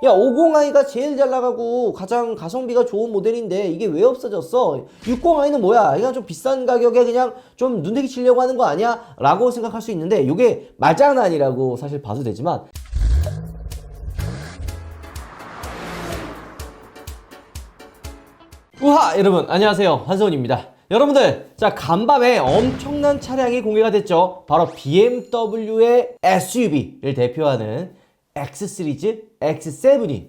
야, 50i가 제일 잘 나가고 가장 가성비가 좋은 모델인데 이게 왜 없어졌어? 60i는 뭐야? 이거 좀 비싼 가격에 그냥 좀 눈대기 치려고 하는 거 아니야? 라고 생각할 수 있는데 이게 말장난이라고 사실 봐도 되지만, 우하! 여러분 안녕하세요, 한서훈입니다. 여러분들, 자, 간밤에 엄청난 차량이 공개가 됐죠. 바로 BMW의 SUV를 대표하는 X 시리즈 X7이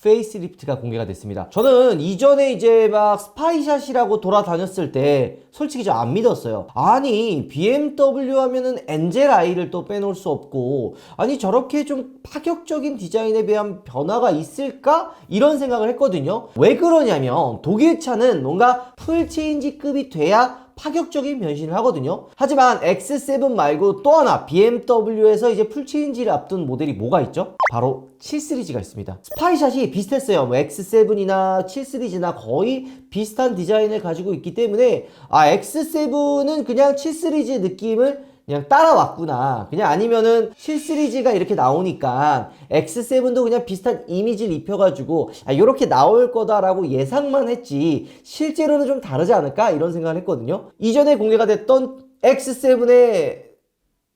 페이스리프트가 공개가 됐습니다. 저는 이전에 이제 막 스파이샷이라고 돌아다녔을 때 솔직히 좀 안 믿었어요. 아니, BMW 하면은 엔젤I를 또 빼놓을 수 없고, 아니 저렇게 좀 파격적인 디자인에 대한 변화가 있을까? 이런 생각을 했거든요. 왜 그러냐면 독일 차는 뭔가 풀체인지급이 돼야 파격적인 변신을 하거든요. 하지만 X7 말고 또 하나 BMW에서 이제 풀체인지를 앞둔 모델이 뭐가 있죠? 바로 7 시리즈가 있습니다. 스파이샷이 비슷했어요. 뭐 X7이나 7 시리즈나 거의 비슷한 디자인을 가지고 있기 때문에 X7은 그냥 7 시리즈 느낌을 그냥 따라왔구나. 그냥 아니면은 7 시리즈가 이렇게 나오니까 X7도 그냥 비슷한 이미지를 입혀가지고 이렇게 나올 거다라고 예상만 했지 실제로는 좀 다르지 않을까? 이런 생각을 했거든요. 이전에 공개가 됐던 X7의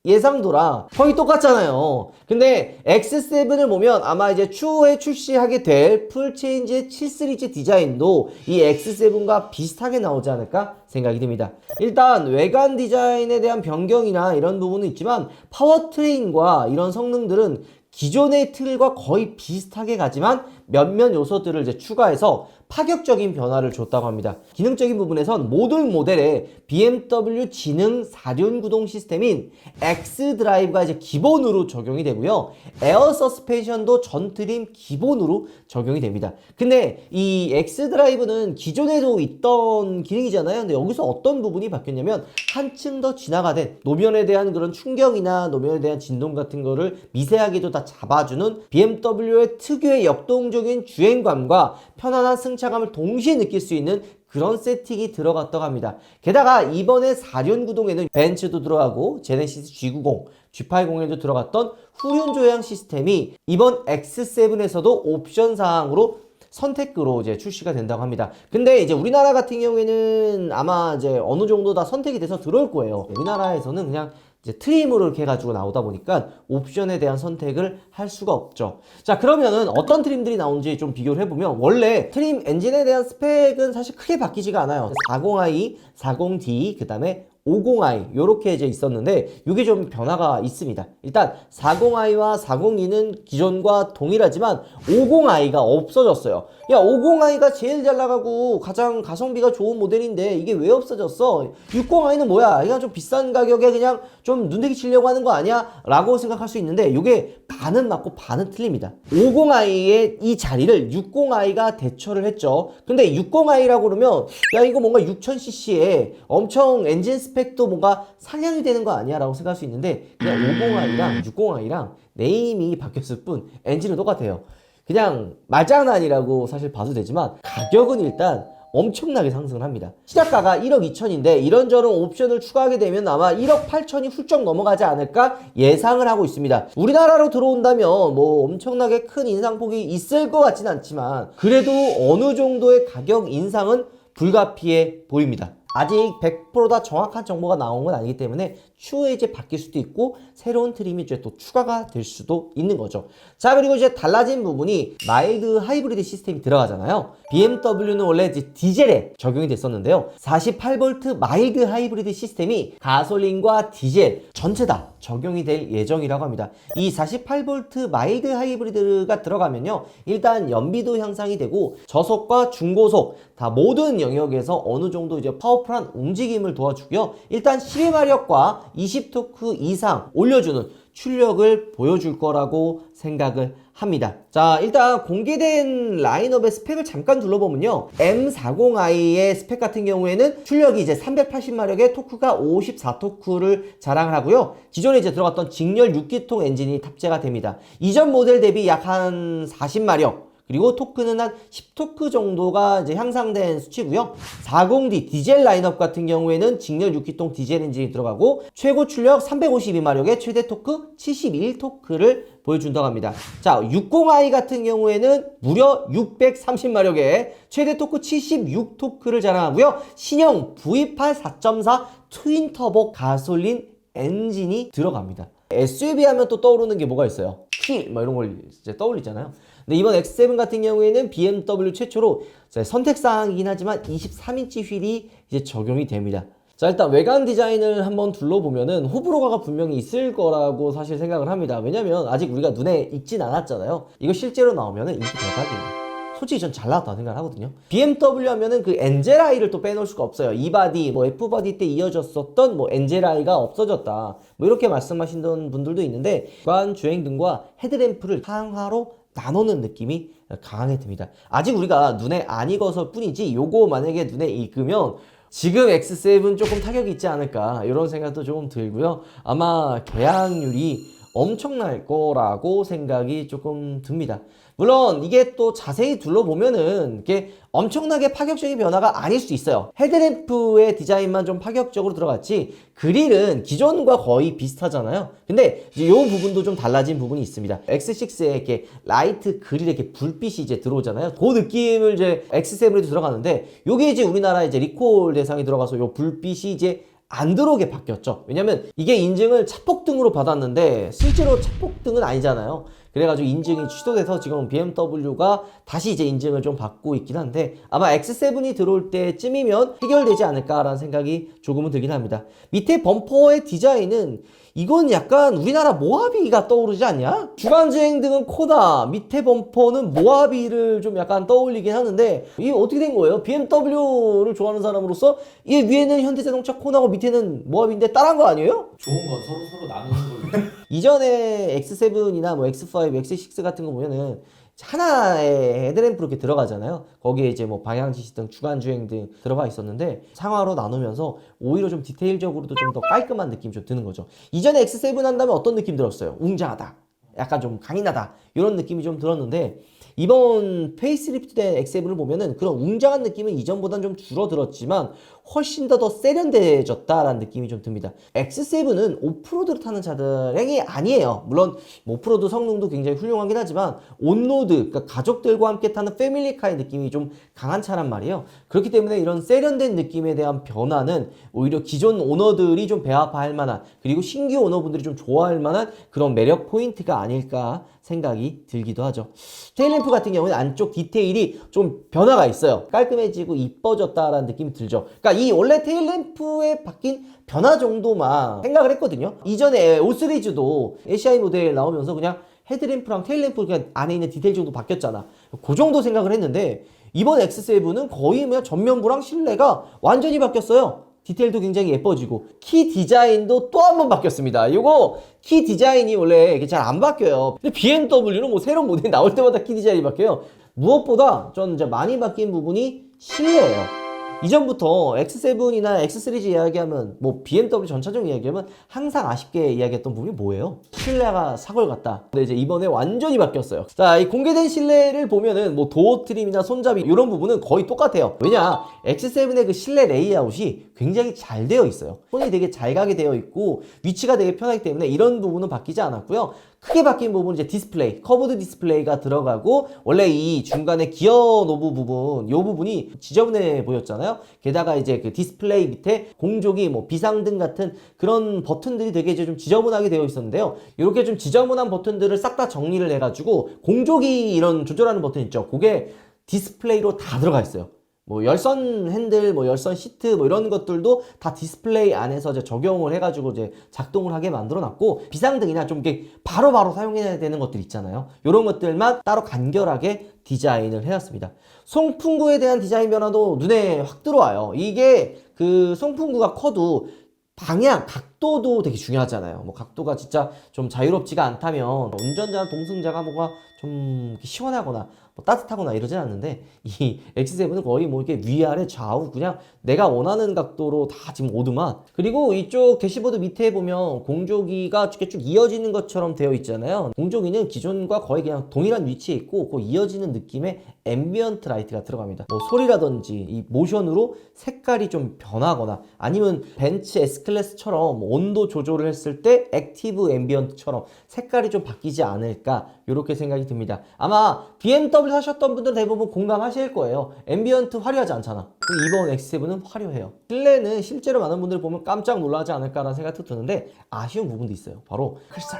예상도랑 거의 똑같잖아요. 근데 X7을 보면 아마 이제 추후에 출시하게 될 풀체인지의 7 시리즈 디자인도 이 X7과 비슷하게 나오지 않을까 생각이 듭니다. 일단 외관 디자인에 대한 변경이나 이런 부분은 있지만 파워트레인과 이런 성능들은 기존의 틀과 거의 비슷하게 가지만 몇몇 요소들을 이제 추가해서 파격적인 변화를 줬다고 합니다. 기능적인 부분에선 모든 모델에 BMW 지능 4륜 구동 시스템인 X 드라이브가 이제 기본으로 적용이 되고요. 에어 서스펜션도 전 트림 기본으로 적용이 됩니다. 근데 이 X 드라이브는 기존에도 있던 기능이잖아요. 근데 여기서 어떤 부분이 바뀌었냐면 한층 더 진화가 된 노면에 대한 그런 충격이나 노면에 대한 진동 같은 거를 미세하게도 다 잡아주는 BMW의 특유의 역동적인 주행감과 편안한 승차감을 동시에 느낄 수 있는 그런 세팅이 들어갔다고 합니다. 게다가 이번에 4륜 구동에는 벤츠도 들어가고 제네시스 G90, G80에도 들어갔던 후륜 조향 시스템이 이번 X7에서도 옵션 사항으로 선택으로 이제 출시가 된다고 합니다. 근데 이제 우리나라 같은 경우에는 아마 이제 어느 정도 다 선택이 돼서 들어올 거예요. 우리나라에서는 그냥 이제 트림으로 이렇게 해가지고 나오다 보니까 옵션에 대한 선택을 할 수가 없죠. 자, 그러면은 어떤 트림들이 나오는지 좀 비교를 해보면 원래 트림 엔진에 대한 스펙은 사실 크게 바뀌지가 않아요. 40i, 40d, 그 다음에 50i 요렇게 이제 있었는데 이게 좀 변화가 있습니다. 일단 40i와 40e는 기존과 동일하지만 50i가 없어졌어요. 야, 50i가 제일 잘 나가고 가장 가성비가 좋은 모델인데 이게 왜 없어졌어? 60i는 뭐야? 이거 좀 비싼 가격에 그냥 좀 눈대기 치려고 하는 거 아니야? 라고 생각할 수 있는데 이게 반은 맞고 반은 틀립니다. 50i의 이 자리를 60i가 대처를 했죠. 근데 60i라고 그러면 야, 이거 뭔가 6000cc에 엄청 엔진 스펙도 뭔가 상향이 되는 거 아니야? 라고 생각할 수 있는데 그냥 50i랑 60i랑 네임이 바뀌었을 뿐 엔진은 똑같아요. 그냥 말장난이라고 사실 봐도 되지만 가격은 일단 엄청나게 상승을 합니다. 시작가가 1억 2천인데 이런저런 옵션을 추가하게 되면 아마 1억 8천이 훌쩍 넘어가지 않을까 예상을 하고 있습니다. 우리나라로 들어온다면 뭐 엄청나게 큰 인상폭이 있을 것 같진 않지만 그래도 어느 정도의 가격 인상은 불가피해 보입니다. 아직 100%다 정확한 정보가 나온 건 아니기 때문에 추후에 이제 바뀔 수도 있고 새로운 트림이 이제 또 추가가 될 수도 있는 거죠. 자, 그리고 이제 달라진 부분이 마일드 하이브리드 시스템이 들어가잖아요. BMW는 원래 이제 디젤에 적용이 됐었는데요. 48V 마일드 하이브리드 시스템이 가솔린과 디젤 전체 다 적용이 될 예정이라고 합니다. 이 48V 마일드 하이브리드가 들어가면요, 일단 연비도 향상이 되고 저속과 중고속 다 모든 영역에서 어느 정도 이제 파워풀한 움직임을 도와주고요. 일단 12마력과 20토크 이상 올려주는 출력을 보여줄 거라고 생각을 합니다. 자, 일단 공개된 라인업의 스펙을 잠깐 둘러보면요, M40i의 스펙 같은 경우에는 출력이 이제 380마력에 토크가 54토크를 자랑을 하고요. 기존에 이제 들어갔던 직렬 6기통 엔진이 탑재가 됩니다. 이전 모델 대비 약 한 40마력 그리고 토크는 한 10토크 정도가 이제 향상된 수치고요. 40D 디젤 라인업 같은 경우에는 직렬 6기통 디젤 엔진이 들어가고 최고 출력 352마력에 최대 토크 71토크를 보여준다고 합니다. 자, 60i 같은 경우에는 무려 630마력에 최대 토크 76토크를 자랑하고요. 신형 V8 4.4 트윈 터보 가솔린 엔진이 들어갑니다. SUV 하면 또 떠오르는 게 뭐가 있어요? 키! 뭐 이런 걸 이제 떠올리잖아요. 근데 이번 X7 같은 경우에는 BMW 최초로 선택사항이긴 하지만 23인치 휠이 이제 적용이 됩니다. 자, 일단 외관 디자인을 한번 둘러보면은 호불호가 분명히 있을 거라고 사실 생각을 합니다. 왜냐면 아직 우리가 눈에 익진 않았잖아요. 이거 실제로 나오면은 인기 대박입니다. 솔직히 전 잘 나왔다고 생각을 하거든요. BMW 하면은 그 엔젤아이를 또 빼놓을 수가 없어요. E바디, 뭐 F바디 때 이어졌었던 뭐 엔젤아이가 없어졌다. 뭐 이렇게 말씀하시는 분들도 있는데, 외관 주행등과 헤드램프를 상하로 나누는 느낌이 강하게 듭니다. 아직 우리가 눈에 안 익어서 뿐이지, 요거 만약에 눈에 익으면 지금 X7 조금 타격이 있지 않을까, 이런 생각도 조금 들고요. 아마 개항률이 엄청날 거라고 생각이 조금 듭니다. 물론 이게 또 자세히 둘러보면은 이게 엄청나게 파격적인 변화가 아닐 수 있어요. 헤드램프의 디자인만 좀 파격적으로 들어갔지 그릴은 기존과 거의 비슷하잖아요. 근데 이제 이 부분도 좀 달라진 부분이 있습니다. X6에 이렇게 라이트 그릴에 이렇게 불빛이 이제 들어오잖아요. 그 느낌을 이제 X7에도 들어가는데, 요게 이제 우리나라 이제 리콜 대상이 들어가서 요 불빛이 이제 안 들어오게 바뀌었죠. 왜냐면 이게 인증을 차폭등으로 받았는데 실제로 차폭등은 아니잖아요. 그래가지고 인증이 취소돼서 지금 BMW가 다시 이제 인증을 좀 받고 있긴 한데, 아마 X7이 들어올 때쯤이면 해결되지 않을까라는 생각이 조금은 들긴 합니다. 밑에 범퍼의 디자인은 이건 약간 우리나라 모하비가 떠오르지 않냐? 주간주행 등은 코나, 밑에 범퍼는 모하비를 좀 약간 떠올리긴 하는데, 이게 어떻게 된 거예요? BMW를 좋아하는 사람으로서 이 위에는 현대자동차 코나고 밑에는 모하비인데 따라한 거 아니에요? 좋은 건 서로 나누는 걸로. 이전에 X7이나 뭐 X5, X6 같은 거 보면은 하나의 헤드램프로 이렇게 들어가잖아요. 거기에 이제 뭐 방향지시 등 주간주행 등 들어가 있었는데, 상하로 나누면서 오히려 좀 디테일적으로도 좀 더 깔끔한 느낌이 좀 드는 거죠. 이전에 X7 한다면 어떤 느낌 들었어요? 웅장하다, 약간 좀 강인하다, 이런 느낌이 좀 들었는데, 이번 페이스리프트된 X7을 보면은 그런 웅장한 느낌은 이전보다는 좀 줄어들었지만 훨씬 더 세련돼졌다라는 느낌이 좀 듭니다. X7은 오프로드를 타는 차량이 아니에요. 물론 오프로드 성능도 굉장히 훌륭하긴 하지만 온로드, 그러니까 가족들과 함께 타는 패밀리카의 느낌이 좀 강한 차란 말이에요. 그렇기 때문에 이런 세련된 느낌에 대한 변화는 오히려 기존 오너들이 좀 배합할 만한, 그리고 신규 오너분들이 좀 좋아할 만한 그런 매력 포인트가 아닐까 생각이 들기도 하죠. 테일램프 같은 경우는 안쪽 디테일이 좀 변화가 있어요. 깔끔해지고 이뻐졌다라는 느낌이 들죠. 그러니까 이 원래 테일램프에 바뀐 변화 정도만 생각을 했거든요. 이전에 5 시리즈도 ACI 모델 나오면서 그냥 헤드램프랑 테일램프 그냥 안에 있는 디테일 정도 바뀌었잖아. 그 정도 생각을 했는데, 이번 X7은 거의 그냥 전면부랑 실내가 완전히 바뀌었어요. 디테일도 굉장히 예뻐지고 키 디자인도 또 한 번 바뀌었습니다. 이거 키 디자인이 원래 잘 안 바뀌어요. 근데 BMW는 뭐 새로운 모델이 나올 때마다 키 디자인이 바뀌어요. 무엇보다 전 이제 많이 바뀐 부분이 실내예요. 이전부터 X7이나 X 시리즈 이야기하면, 뭐 BMW 전차종 이야기하면 항상 아쉽게 이야기했던 부분이 뭐예요? 실내가 사골 같다. 근데 이제 이번에 완전히 바뀌었어요. 자, 이 공개된 실내를 보면은 뭐 도어 트림이나 손잡이 이런 부분은 거의 똑같아요. 왜냐? X7의 그 실내 레이아웃이 굉장히 잘 되어 있어요. 손이 되게 잘 가게 되어 있고 위치가 되게 편하기 때문에 이런 부분은 바뀌지 않았고요. 크게 바뀐 부분은 이제 디스플레이, 커브드 디스플레이가 들어가고, 원래 이 중간에 기어 노브 부분, 요 부분이 지저분해 보였잖아요. 게다가 이제 그 디스플레이 밑에 공조기, 뭐 비상등 같은 그런 버튼들이 되게 이제 좀 지저분하게 되어 있었는데요. 이렇게 좀 지저분한 버튼들을 싹 다 정리를 해가지고 공조기 이런 조절하는 버튼 있죠. 그게 디스플레이로 다 들어가 있어요. 뭐 열선 핸들, 뭐 열선 시트, 뭐 이런 것들도 다 디스플레이 안에서 이제 적용을 해가지고 이제 작동을 하게 만들어놨고, 비상등이나 좀 이렇게 바로바로 사용해야 되는 것들 있잖아요. 이런 것들만 따로 간결하게 디자인을 해놨습니다. 송풍구에 대한 디자인 변화도 눈에 확 들어와요. 이게 그 송풍구가 커도 방향, 각도도 되게 중요하잖아요. 뭐 각도가 진짜 좀 자유롭지가 않다면 운전자나 동승자가 뭐가 좀 이렇게 시원하거나 뭐 따뜻하거나 이러진 않는데 이 X7은 거의 뭐 이렇게 위아래 좌우 그냥 내가 원하는 각도로 다 지금 오더만. 그리고 이쪽 대시보드 밑에 보면 공조기가 이렇게 쭉 이어지는 것처럼 되어 있잖아요. 공조기는 기존과 거의 그냥 동일한 위치에 있고 그 이어지는 느낌의 앰비언트 라이트가 들어갑니다. 뭐 소리라든지 이 모션으로 색깔이 좀 변하거나 아니면 벤츠 S클래스처럼 온도 조절을 했을 때 액티브 앰비언트처럼 색깔이 좀 바뀌지 않을까 이렇게 생각이 듭니다. 아마 BMW 사셨던 분들 대부분 공감하실 거예요. 앰비언트 화려하지 않잖아. 이번 X7은 화려해요. 실내는 실제로 많은 분들 보면 깜짝 놀라지 않을까라는 생각도 드는데 아쉬운 부분도 있어요. 바로 크리스탈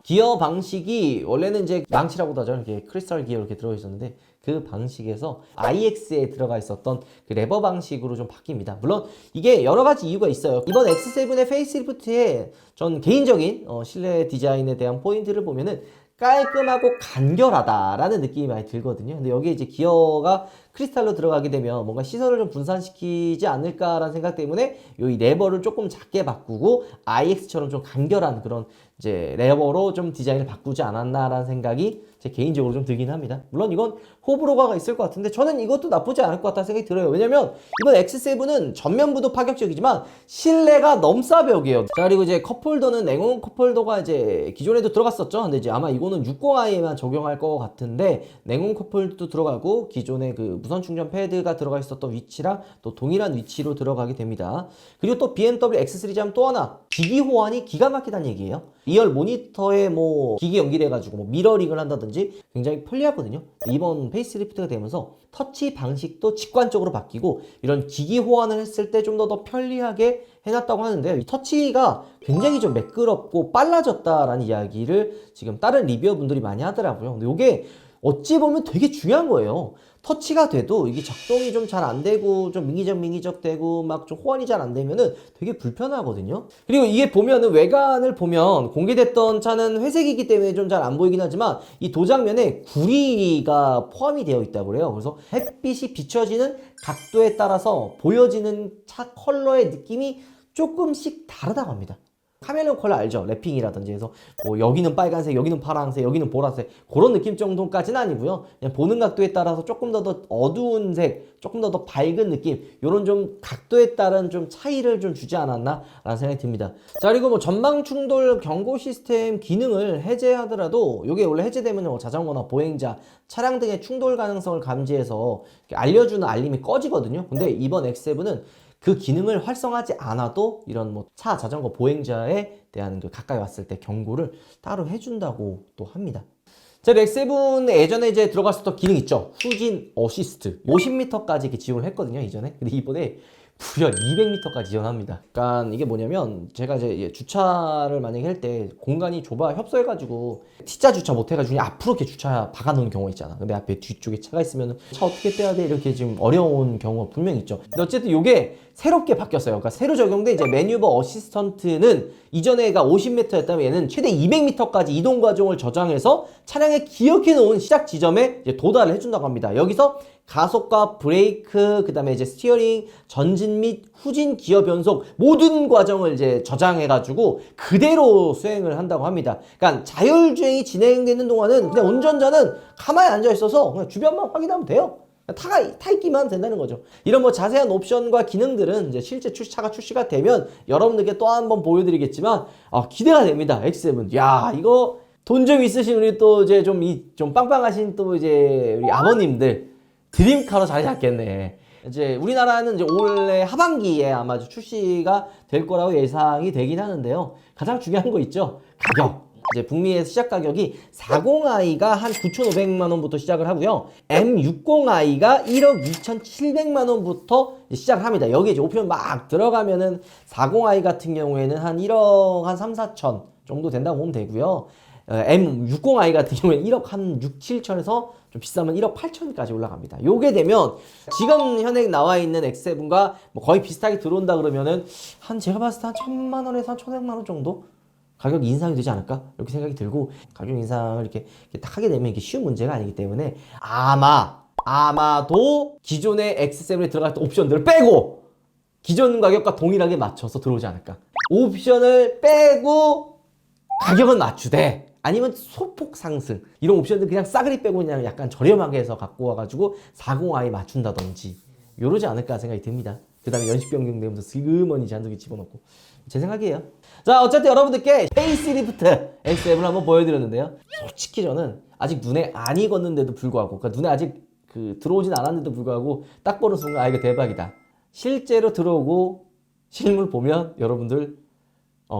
기어 방식이 원래는 이제 망치라고도 하죠. 이렇게 크리스탈 기어 이렇게 들어 있었는데 그 방식에서 iX에 들어가 있었던 그 레버 방식으로 좀 바뀝니다. 물론 이게 여러 가지 이유가 있어요. 이번 X7의 페이스리프트의 전 개인적인 실내 디자인에 대한 포인트를 보면은 깔끔하고 간결하다라는 느낌이 많이 들거든요. 근데 여기에 이제 기어가 크리스탈로 들어가게 되면 뭔가 시선을 좀 분산시키지 않을까라는 생각 때문에 이 레버를 조금 작게 바꾸고 iX처럼 좀 간결한 그런 이제 레버로 좀 디자인을 바꾸지 않았나라는 생각이 제 개인적으로 좀 들긴 합니다. 물론 이건 호불호가 있을 것 같은데 저는 이것도 나쁘지 않을 것 같다는 생각이 들어요. 왜냐면 이번 X7은 전면부도 파격적이지만 실내가 넘사벽이에요. 자, 그리고 이제 컵홀더는 냉온 컵홀더가 이제 기존에도 들어갔었죠. 근데 이제 아마 이거는 60i에만 적용할 것 같은데 냉온 컵홀더도 들어가고 기존에 그 무선 충전 패드가 들어가 있었던 위치랑 또 동일한 위치로 들어가게 됩니다. 그리고 또 BMW X 시리즈 하면 또 하나 기기 호환이 기가 막히다는 얘기예요. 2열 모니터에 뭐 기기 연결해가지고 뭐 미러링을 한다든지 굉장히 편리하거든요. 이번 페이스리프트가 되면서 터치 방식도 직관적으로 바뀌고 이런 기기 호환을 했을 때 좀 더 편리하게 해놨다고 하는데요. 이 터치가 굉장히 좀 매끄럽고 빨라졌다라는 이야기를 지금 다른 리뷰어분들이 많이 하더라고요. 근데 이게 어찌 보면 되게 중요한 거예요. 터치가 돼도 이게 작동이 좀 잘 안 되고 좀 민기적 되고 막 좀 호환이 잘 안 되면은 되게 불편하거든요. 그리고 이게 보면은 외관을 보면 공개됐던 차는 회색이기 때문에 좀 잘 안 보이긴 하지만 이 도장면에 구리가 포함이 되어 있다고 그래요. 그래서 햇빛이 비춰지는 각도에 따라서 보여지는 차 컬러의 느낌이 조금씩 다르다고 합니다. 카멜레온 컬러 알죠? 랩핑이라든지 해서 뭐 여기는 빨간색, 여기는 파란색, 여기는 보라색 그런 느낌 정도까지는 아니고요. 그냥 보는 각도에 따라서 조금 더 어두운 색, 조금 더 밝은 느낌 이런 좀 각도에 따른 좀 차이를 좀 주지 않았나 라는 생각이 듭니다. 자, 그리고 뭐 전방 충돌 경고 시스템 기능을 해제하더라도 이게 원래 해제되면 뭐 자전거나 보행자, 차량 등의 충돌 가능성을 감지해서 알려주는 알림이 꺼지거든요. 근데 이번 X7은 그 기능을 활성화하지 않아도 이런 뭐 차, 자전거, 보행자에 대한 그 가까이 왔을 때 경고를 따로 해준다고 또 합니다. 자, X7 예전에 이제 들어갔었던 기능 있죠. 후진 어시스트 50m까지 이렇게 지원을 했거든요, 이전에. 근데 이번에 무려 200m까지 지원합니다. 그러니까 이게 뭐냐면 제가 이제 주차를 만약에 할 때 공간이 좁아 협소해가지고 T자 주차 못해가지고 그냥 앞으로 이렇게 주차 박아놓은 경우 있잖아. 근데 앞에 뒤쪽에 차가 있으면 차 어떻게 떼야 돼? 이렇게 지금 어려운 경우가 분명히 있죠. 근데 어쨌든 이게 새롭게 바뀌었어요. 그러니까 새로 적용된 이제 매뉴버 어시스턴트는 이전에가 50m였다면 얘는 최대 200m까지 이동 과정을 저장해서 차량에 기억해 놓은 시작 지점에 이제 도달을 해준다고 합니다. 여기서 가속과 브레이크, 그 다음에 이제 스티어링, 전진 및 후진 기어 변속 모든 과정을 이제 저장해가지고 그대로 수행을 한다고 합니다. 그러니까 자율주행이 진행되는 동안은 그냥 운전자는 가만히 앉아 있어서 그냥 주변만 확인하면 돼요. 타 있기만 된다는 거죠. 이런 뭐 자세한 옵션과 기능들은 이제 실제 차가 출시가 되면 여러분들께 또 한 번 보여드리겠지만 기대가 됩니다. X7. 야, 이거 돈 좀 있으신 우리 또 이제 좀 빵빵하신 또 이제 우리 아버님들 드림카로 자리 잡겠네. 이제 우리나라는 이제 올해 하반기에 아마 출시가 될 거라고 예상이 되긴 하는데요. 가장 중요한 거 있죠. 가격. 이제 북미의 시작 가격이 40i가 한 9,500만 원부터 시작을 하고요. M60i가 1억 2,700만 원부터 시작을 합니다. 여기에 이제 옵션 막 들어가면은 40i 같은 경우에는 한 1억 한 3, 4천 정도 된다고 보면 되고요. M60i 같은 경우에는 1억 한 6, 7천에서 좀 비싸면 1억 8천까지 올라갑니다. 요게 되면 지금 현행 나와 있는 X7과 뭐 거의 비슷하게 들어온다 그러면은 한 제가 봤을 때 한 1,000만 원에서 한 1,500만 원 정도 가격 인상이 되지 않을까? 이렇게 생각이 들고 가격 인상을 이렇게 딱 하게 되면 이게 쉬운 문제가 아니기 때문에 아마도 기존의 X7에 들어갔던 옵션들을 빼고 기존 가격과 동일하게 맞춰서 들어오지 않을까? 옵션을 빼고 가격은 맞추되 아니면 소폭 상승 이런 옵션들 그냥 싸그리 빼고 그냥 약간 저렴하게 해서 갖고 와가지고 40i 맞춘다든지 이러지 않을까 생각이 듭니다. 그 다음에 연식 변경 되면서 슬그머니 잔뜩이 집어넣고 제 생각이에요. 자, 어쨌든 여러분들께 페이스리프트 X7을 한번 보여드렸는데요. 솔직히 저는 아직 눈에 안 익었는데도 불구하고, 그러니까 눈에 아직 들어오진 않았는데도 불구하고 딱 보는 순간 아 이거 대박이다. 실제로 들어오고 실물 보면 여러분들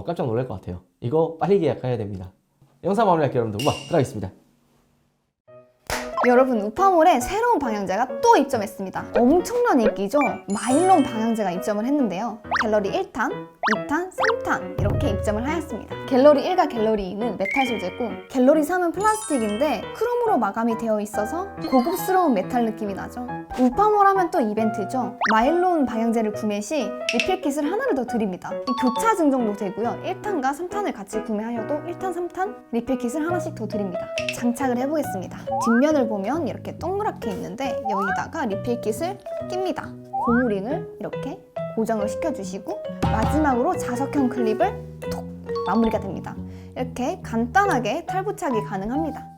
깜짝 놀랄 것 같아요. 이거 빨리 계약해야 됩니다. 영상 마무리할게요. 여러분들 음악 들어가겠습니다. 여러분, 우파몰에 새로운 방향제가 또 입점했습니다. 엄청난 인기죠? 마일론 방향제가 입점을 했는데요. 갤러리 1탄, 2탄, 3탄 이렇게 입점을 하였습니다. 갤러리 1과 갤러리 2는 메탈 소재고 갤러리 3은 플라스틱인데 크롬으로 마감이 되어 있어서 고급스러운 메탈 느낌이 나죠. 우파몰 하면 또 이벤트죠. 마일론 방향제를 구매 시 리필킷을 하나를 더 드립니다. 교차 증정도 되고요. 1탄과 3탄을 같이 구매하여도 1탄, 3탄 리필킷을 하나씩 더 드립니다. 장착을 해보겠습니다. 뒷면을 보면 이렇게 동그랗게 있는데 여기다가 리필킷을 낍니다. 고무링을 이렇게 고정을 시켜주시고 마지막으로 자석형 클립을 톡 마무리가 됩니다. 이렇게 간단하게 탈부착이 가능합니다.